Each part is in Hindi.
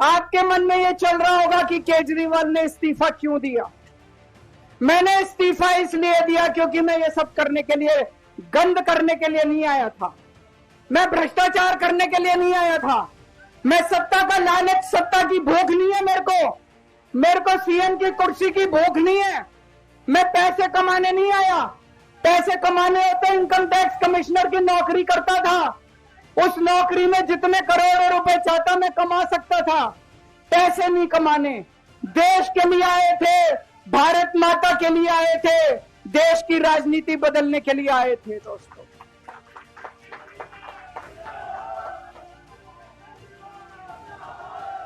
आपके मन में यह चल रहा होगा कि केजरीवाल ने इस्तीफा क्यों दिया। मैंने इस्तीफा इसलिए दिया क्योंकि मैं ये सब करने के लिए, गंद करने के लिए नहीं आया था। मैं भ्रष्टाचार करने के लिए नहीं आया था। मैं सत्ता का लालच, सत्ता की भूख नहीं है मेरे को सीएम की कुर्सी की भूख नहीं है। मैं पैसे कमाने नहीं आया। पैसे कमाने होते इनकम टैक्स कमिश्नर की नौकरी करता था, उस नौकरी में जितने करोड़ों रुपए चाहता मैं कमा सकता था। पैसे नहीं कमाने, देश के लिए आए थे, भारत माता के लिए आए थे, देश की राजनीति बदलने के लिए आए थे। दोस्तों,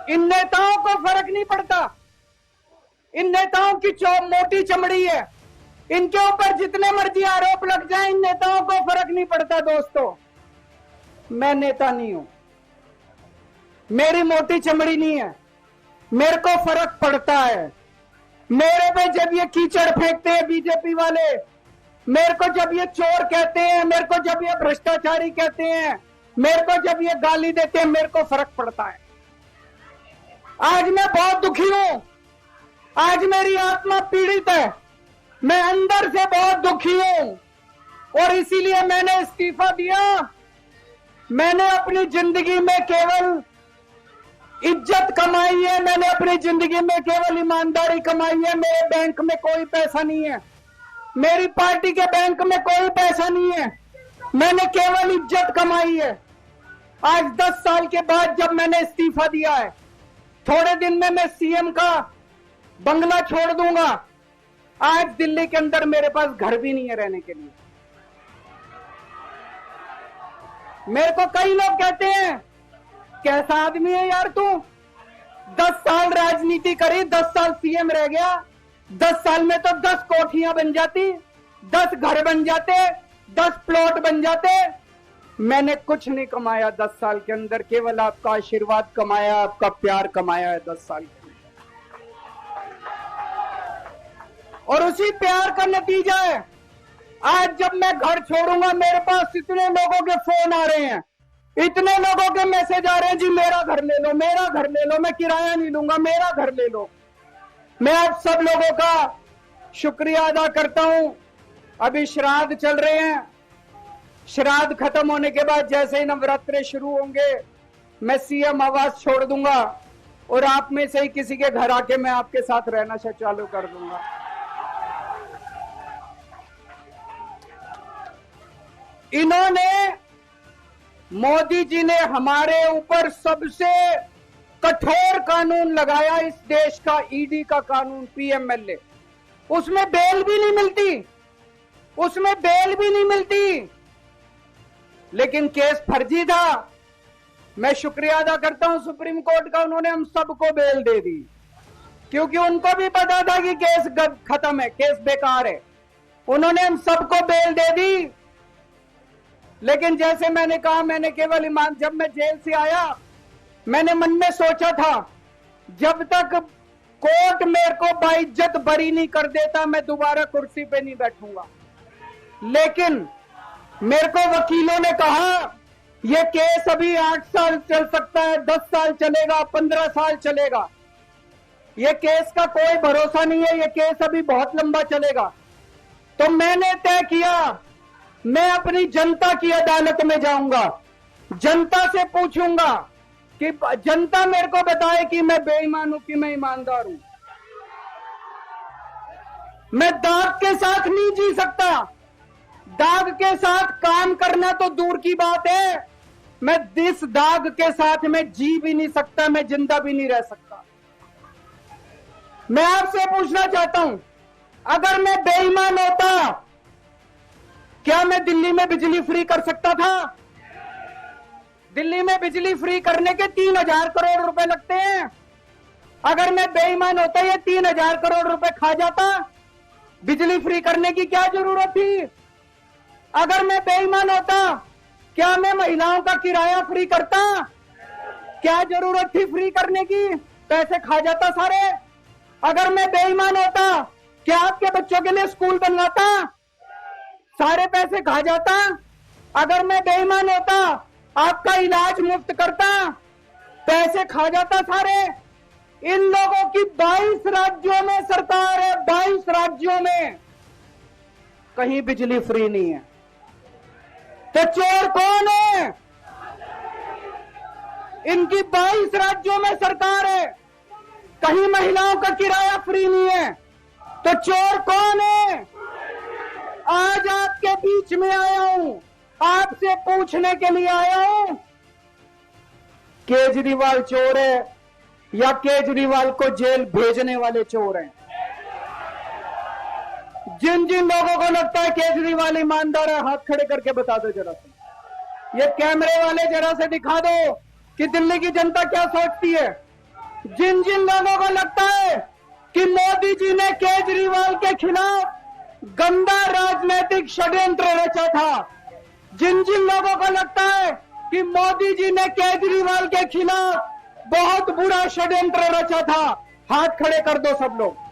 इन नेताओं को फर्क नहीं पड़ता। इन नेताओं की मोटी चमड़ी है, इनके ऊपर जितने मर्जी आरोप लग जाए, इन नेताओं को फर्क नहीं पड़ता। दोस्तों, मैं नेता नहीं हूं, मेरी मोटी चमड़ी नहीं है, मेरे को फर्क पड़ता है। मेरे पे जब ये कीचड़ फेंकते हैं बीजेपी वाले, मेरे को जब ये चोर कहते हैं, मेरे को जब ये भ्रष्टाचारी कहते हैं, मेरे को जब ये गाली देते हैं, मेरे को फर्क पड़ता है। आज मैं बहुत दुखी हूं, आज मेरी आत्मा पीड़ित है, मैं अंदर से बहुत दुखी हूं और इसीलिए मैंने इस्तीफा दिया। मैंने अपनी जिंदगी में केवल इज्जत कमाई है, मैंने अपनी जिंदगी में केवल ईमानदारी कमाई है। मेरे बैंक में कोई पैसा नहीं है, मेरी पार्टी के बैंक में कोई पैसा नहीं है, मैंने केवल इज्जत कमाई है। आज 10 साल के बाद जब मैंने इस्तीफा दिया है, थोड़े दिन में मैं सीएम का बंगला छोड़ दूंगा। आज दिल्ली के अंदर मेरे पास घर भी नहीं है रहने के लिए। मेरे को कई लोग कहते हैं, कैसा आदमी है यार तू, 10 साल राजनीति करी, 10 साल सीएम रह गया, 10 साल में तो 10 कोठियां बन जाती, 10 घर बन जाते, 10 प्लॉट बन जाते। मैंने कुछ नहीं कमाया 10 साल के अंदर, केवल आपका आशीर्वाद कमाया, आपका प्यार कमाया है 10 साल के अंदर। और उसी प्यार का नतीजा है आज जब मैं घर छोड़ूंगा, मेरे पास इतने लोगों के फोन आ रहे हैं, इतने लोगों के मैसेज आ रहे हैं, जी मेरा घर ले लो, मेरा घर ले लो, मैं किराया नहीं लूंगा, मेरा घर ले लो। मैं आप सब लोगों का शुक्रिया अदा करता हूं। अभी श्राद्ध चल रहे हैं, श्राद्ध खत्म होने के बाद जैसे ही नवरात्रे शुरू होंगे, मैं सीएम आवास छोड़ दूंगा और आप में से ही किसी के घर आके मैं आपके साथ रहना चालू कर दूंगा। इन्होंने, मोदी जी ने हमारे ऊपर सबसे कठोर कानून लगाया, इस देश का ईडी का कानून, पीएमएलए। उसमें बेल भी नहीं मिलती, उसमें बेल भी नहीं मिलती, लेकिन केस फर्जी था। मैं शुक्रिया अदा करता हूं सुप्रीम कोर्ट का, उन्होंने हम सबको बेल दे दी, क्योंकि उनको भी पता था कि केस खत्म है, केस बेकार है। उन्होंने हम सबको बेल दे दी। लेकिन जैसे मैंने कहा, मैंने केवल ईमान, जब मैं जेल से आया, मैंने मन में सोचा था, जब तक कोर्ट मेरे को बाइज्जत बरी नहीं कर देता, मैं दोबारा कुर्सी पे नहीं बैठूंगा। लेकिन मेरे को वकीलों ने कहा, यह केस अभी 8 साल चल सकता है, 10 साल चलेगा, 15 साल चलेगा, यह केस का कोई भरोसा नहीं है, यह केस अभी बहुत लंबा चलेगा। तो मैंने तय किया, मैं अपनी जनता की अदालत में जाऊंगा, जनता से पूछूंगा कि जनता मेरे को बताए कि मैं बेईमान हूं कि मैं ईमानदार हूं। मैं दाग के साथ नहीं जी सकता, दाग के साथ काम करना तो दूर की बात है, मैं इस दाग के साथ मैं जी भी नहीं सकता, मैं जिंदा भी नहीं रह सकता। मैं आपसे पूछना चाहता हूं, अगर मैं बेईमान होता, क्या मैं दिल्ली में बिजली फ्री कर सकता था? दिल्ली में बिजली फ्री करने के 3000 करोड़ रुपए लगते हैं। अगर मैं बेईमान होता, ये 3000 करोड़ रुपए खा जाता, बिजली फ्री करने की क्या जरूरत थी? अगर मैं बेईमान होता, क्या मैं महिलाओं का किराया फ्री करता? क्या जरूरत थी फ्री करने की? पैसे खा जाता सारे। अगर मैं बेईमान होता, क्या आपके बच्चों के लिए स्कूल बनवाता? सारे पैसे खा जाता। अगर मैं बेईमान होता, आपका इलाज मुफ्त करता। पैसे खा जाता सारे। इन लोगों की 22 राज्यों में सरकार है, 22 राज्यों में कहीं बिजली फ्री नहीं है। तो चोर कौन है? इनकी 22 राज्यों में सरकार है, कहीं महिलाओं का किराया फ्री नहीं है। तो चोर कौन है? आज आपके बीच में आया हूं, आपसे पूछने के लिए आया हूं, केजरीवाल चोर है या केजरीवाल को जेल भेजने वाले चोर हैं? जिन जिन लोगों को लगता है केजरीवाल ईमानदार है, हाथ खड़े करके बता दो जरा से। ये कैमरे वाले जरा से दिखा दो कि दिल्ली की जनता क्या सोचती है। जिन जिन लोगों को लगता है कि मोदी जी ने केजरीवाल के खिलाफ गंदा राजनीतिक षड्यंत्र रचा था, जिन जिन लोगों को लगता है कि मोदी जी ने केजरीवाल के खिलाफ बहुत बुरा षड्यंत्र रचा था, हाथ खड़े कर दो सब लोग।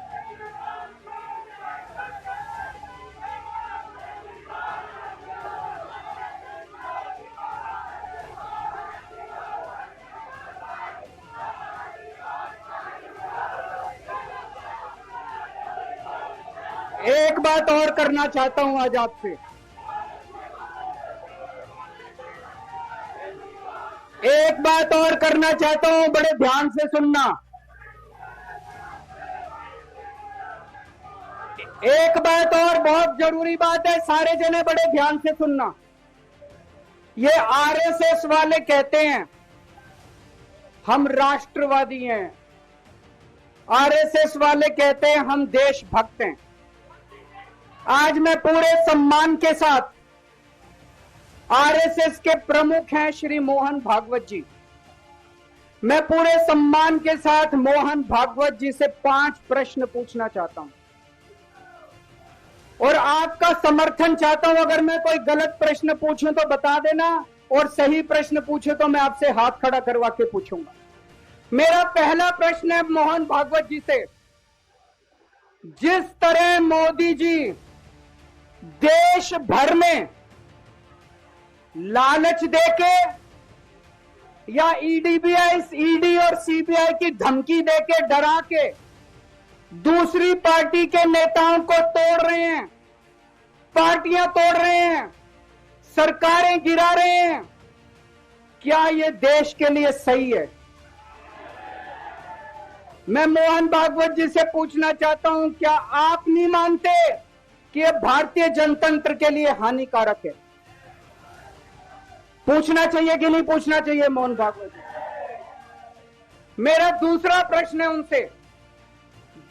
एक बात और करना चाहता हूं आज आपसे। एक बात और करना चाहता हूं, बड़े ध्यान से सुनना। एक बात और बहुत जरूरी बात है, सारे जने बड़े ध्यान से सुनना। ये आरएसएस वाले कहते हैं हम राष्ट्रवादी हैं, आरएसएस वाले कहते हैं हम देशभक्त हैं। आज मैं पूरे सम्मान के साथ, आरएसएस के प्रमुख हैं श्री मोहन भागवत जी, मैं पूरे सम्मान के साथ मोहन भागवत जी से 5 प्रश्न पूछना चाहता हूं और आपका समर्थन चाहता हूं। अगर मैं कोई गलत प्रश्न पूछूं तो बता देना, और सही प्रश्न पूछे तो मैं आपसे हाथ खड़ा करवा के पूछूंगा। मेरा पहला प्रश्न है मोहन भागवत जी से। जिस तरह मोदी जी देश भर में लालच देके या ईडी और सीबीआई की धमकी देके, डरा के दूसरी पार्टी के नेताओं को तोड़ रहे हैं, पार्टियां तोड़ रहे हैं, सरकारें गिरा रहे हैं, क्या यह देश के लिए सही है? मैं मोहन भागवत जी से पूछना चाहता हूं, क्या आप नहीं मानते कि यह भारतीय जनतंत्र के लिए हानिकारक है? पूछना चाहिए कि नहीं पूछना चाहिए मोहन भागवत जी? मेरा दूसरा प्रश्न है उनसे।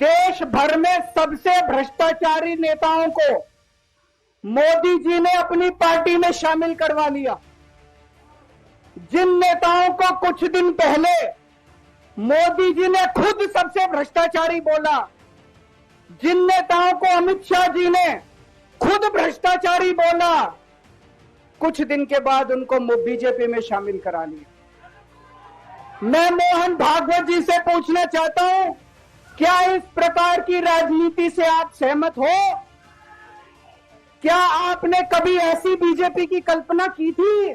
देश भर में सबसे भ्रष्टाचारी नेताओं को मोदी जी ने अपनी पार्टी में शामिल करवा लिया। जिन नेताओं को कुछ दिन पहले मोदी जी ने खुद सबसे भ्रष्टाचारी बोला, जिन नेताओं को अमित शाह जी ने खुद भ्रष्टाचारी बोला, कुछ दिन के बाद उनको बीजेपी में शामिल करा लिया। मैं मोहन भागवत जी से पूछना चाहता हूं, क्या इस प्रकार की राजनीति से आप सहमत हो? क्या आपने कभी ऐसी बीजेपी की कल्पना की थी?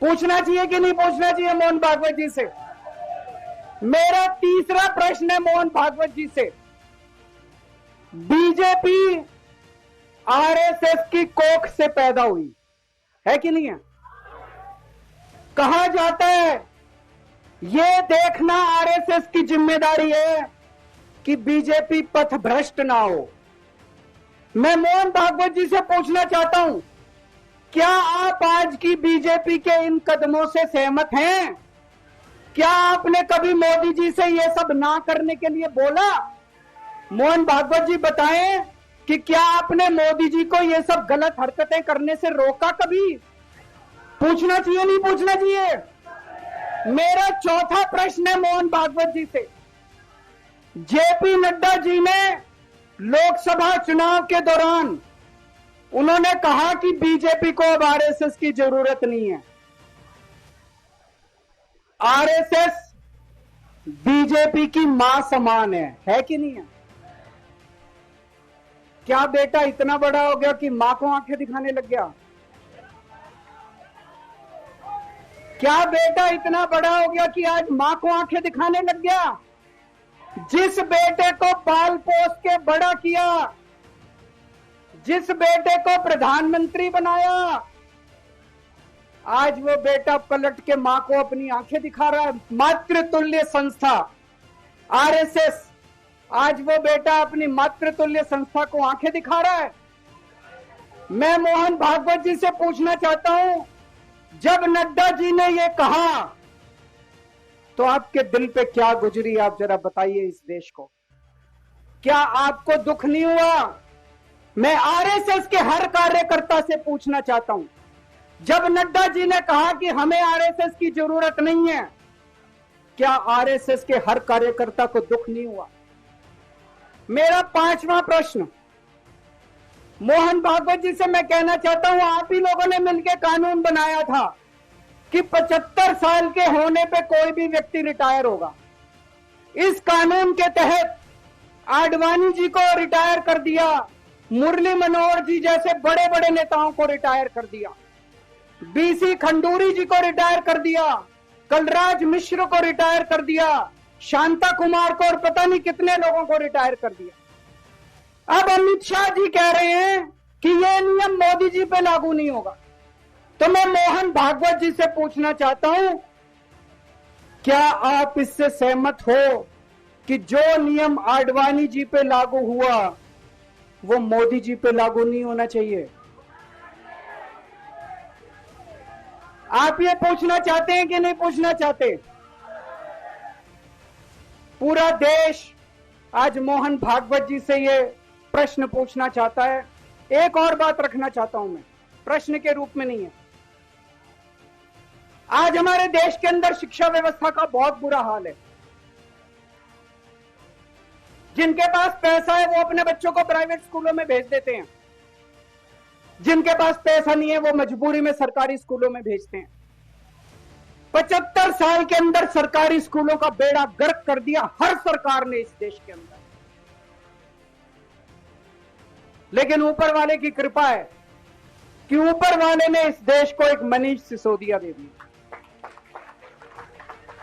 पूछना चाहिए कि नहीं पूछना चाहिए मोहन भागवत जी से? मेरा तीसरा प्रश्न है मोहन भागवत जी से। बीजेपी आरएसएस की कोख से पैदा हुई है कि नहीं है? कहा जाता है यह देखना आरएसएस की जिम्मेदारी है कि बीजेपी पथभ्रष्ट ना हो। मैं मोहन भागवत जी से पूछना चाहता हूं, क्या आप आज की बीजेपी के इन कदमों से सहमत हैं? क्या आपने कभी मोदी जी से यह सब ना करने के लिए बोला? मोहन भागवत जी बताएं कि क्या आपने मोदी जी को यह सब गलत हरकतें करने से रोका कभी? पूछना चाहिए नहीं पूछना चाहिए? मेरा चौथा प्रश्न है मोहन भागवत जी से। जेपी नड्डा जी ने लोकसभा चुनाव के दौरान उन्होंने कहा कि बीजेपी को अब आरएसएस की जरूरत नहीं है। आरएसएस बीजेपी की मां समान है कि नहीं है? क्या बेटा इतना बड़ा हो गया कि मां को आंखें दिखाने लग गया? क्या बेटा इतना बड़ा हो गया कि आज मां को आंखें दिखाने लग गया? जिस बेटे को पाल पोस के बड़ा किया, जिस बेटे को प्रधानमंत्री बनाया, आज वो बेटा पलट के मां को अपनी आंखें दिखा रहा है। मातृतुल्य संस्था आरएसएस, आज वो बेटा अपनी मातृतुल्य संस्था को आंखें दिखा रहा है। मैं मोहन भागवत जी से पूछना चाहता हूं, जब नड्डा जी ने ये कहा तो आपके दिल पे क्या गुजरी, आप जरा बताइए इस देश को। क्या आपको दुख नहीं हुआ? मैं आरएसएस के हर कार्यकर्ता से पूछना चाहता हूं, जब नड्डा जी ने कहा कि हमें आरएसएस की जरूरत नहीं है, क्या आरएसएस के हर कार्यकर्ता को दुख नहीं हुआ? मेरा 5वां प्रश्न मोहन भागवत जी से मैं कहना चाहता हूं, आप ही लोगों ने मिलकर कानून बनाया था कि 75 साल के होने पे कोई भी व्यक्ति रिटायर होगा। इस कानून के तहत आडवाणी जी को रिटायर कर दिया, मुरली मनोहर जी जैसे बड़े बड़े नेताओं को रिटायर कर दिया, बीसी खंडूरी जी को रिटायर कर दिया, कलराज मिश्र को रिटायर कर दिया, शांता कुमार को और पता नहीं कितने लोगों को रिटायर कर दिया। अब अमित शाह जी कह रहे हैं कि यह नियम मोदी जी पे लागू नहीं होगा। तो मैं मोहन भागवत जी से पूछना चाहता हूं, क्या आप इससे सहमत हो कि जो नियम आडवाणी जी पे लागू हुआ वो मोदी जी पे लागू नहीं होना चाहिए? आप ये पूछना चाहते हैं कि नहीं पूछना चाहते? पूरा देश आज मोहन भागवत जी से ये प्रश्न पूछना चाहता है। एक और बात रखना चाहता हूं मैं, प्रश्न के रूप में नहीं है। आज हमारे देश के अंदर शिक्षा व्यवस्था का बहुत बुरा हाल है। जिनके पास पैसा है वो अपने बच्चों को प्राइवेट स्कूलों में भेज देते हैं, जिनके पास पैसा नहीं है वो मजबूरी में सरकारी स्कूलों में भेजते हैं। 75 साल के अंदर सरकारी स्कूलों का बेड़ा गर्क कर दिया हर सरकार ने इस देश के अंदर। लेकिन ऊपर वाले की कृपा है कि ऊपर वाले ने इस देश को एक मनीष सिसोदिया दे दिया।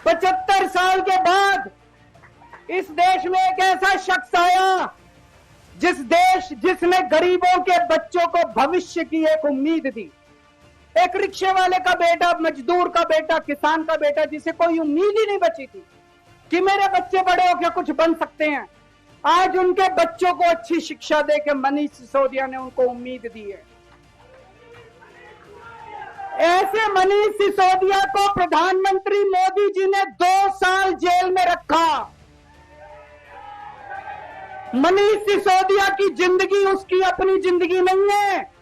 75 साल के बाद इस देश में एक ऐसा शख्स आया जिसने गरीबों के बच्चों को भविष्य की एक उम्मीद दी। एक रिक्शे वाले का बेटा, मजदूर का बेटा, किसान का बेटा, जिसे कोई उम्मीद ही नहीं बची थी कि मेरे बच्चे बड़े होकर कुछ बन सकते हैं, आज उनके बच्चों को अच्छी शिक्षा देकर मनीष सिसोदिया ने उनको उम्मीद दी है। ऐसे मनीष सिसोदिया को प्रधानमंत्री मोदी जी ने 2 साल जेल में रखा। मनीष सिसोदिया की जिंदगी उसकी अपनी जिंदगी नहीं है।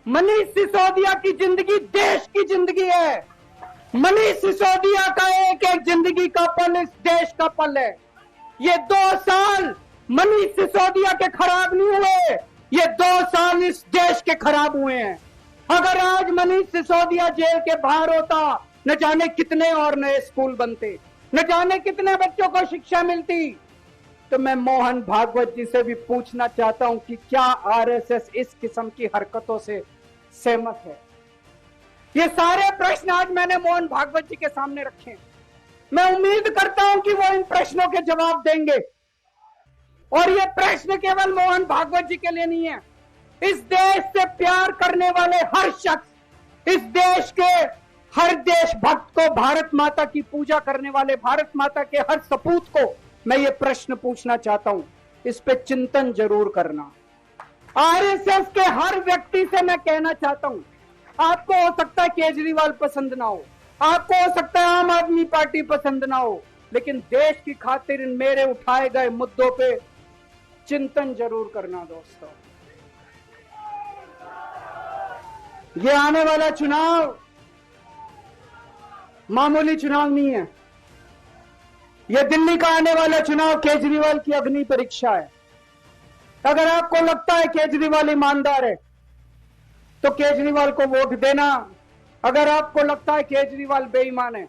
मनीष सिसोदिया की जिंदगी देश की जिंदगी है। मनीष सिसोदिया का एक एक जिंदगी का पल इस देश का पल है। ये 2 साल मनीष सिसोदिया के खराब नहीं हुए, ये 2 साल इस देश के खराब हुए हैं। अगर आज मनीष सिसोदिया जेल के बाहर होता, न जाने कितने और नए स्कूल बनते, न जाने कितने बच्चों को शिक्षा मिलती। तो मैं मोहन भागवत जी से भी पूछना चाहता हूं कि क्या आरएसएस इस किस्म की हरकतों से सहमत है? ये सारे प्रश्न आज मैंने मोहन भागवत जी के सामने रखे। मैं उम्मीद करता हूं कि वो इन प्रश्नों के जवाब देंगे। और ये प्रश्न केवल मोहन भागवत जी के लिए नहीं है। इस देश से प्यार करने वाले हर शख्स, इस देश के हर देशभक्त को, भारत माता की पूजा करने वाले भारत माता के हर सपूत को मैं ये प्रश्न पूछना चाहता हूं, इस पे चिंतन जरूर करना। आरएसएस के हर व्यक्ति से मैं कहना चाहता हूं, आपको हो सकता है केजरीवाल पसंद ना हो, आपको हो सकता है आम आदमी पार्टी पसंद ना हो, लेकिन देश की खातिर इन मेरे उठाए गए मुद्दों पे चिंतन जरूर करना दोस्तों। ये आने वाला चुनाव मामूली चुनाव नहीं है। ये दिल्ली का आने वाला चुनाव केजरीवाल की अग्नि परीक्षा है। अगर आपको लगता है केजरीवाल ईमानदार है तो केजरीवाल को वोट देना। अगर आपको लगता है केजरीवाल बेईमान है,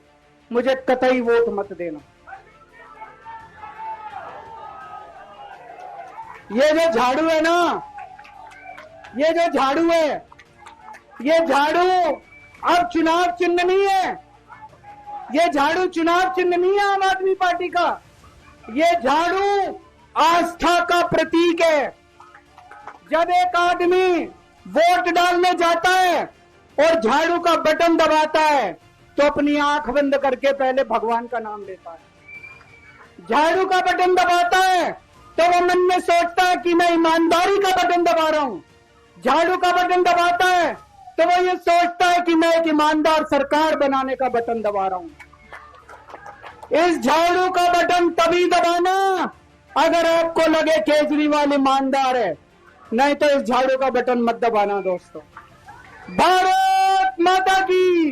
मुझे कतई वोट मत देना। ये जो झाड़ू है ना, ये जो झाड़ू है, ये झाड़ू अब चुनाव चिन्ह नहीं है, ये झाड़ू चुनाव चिन्ह नहीं है आम आदमी पार्टी का, ये झाड़ू आस्था का प्रतीक है। जब एक आदमी वोट डालने जाता है और झाड़ू का बटन दबाता है तो अपनी आंख बंद करके पहले भगवान का नाम लेता है। झाड़ू का बटन दबाता है तो वो मन में सोचता है कि मैं ईमानदारी का बटन दबा रहा हूं। झाड़ू का बटन दबाता है तो वो ये सोचता है कि मैं एक ईमानदार सरकार बनाने का बटन दबा रहा हूं। इस झाड़ू का बटन तभी दबाना अगर आपको लगे केजरीवाल ईमानदार है, नहीं तो इस झाड़ू का बटन मत दबाना दोस्तों। भारत माता की।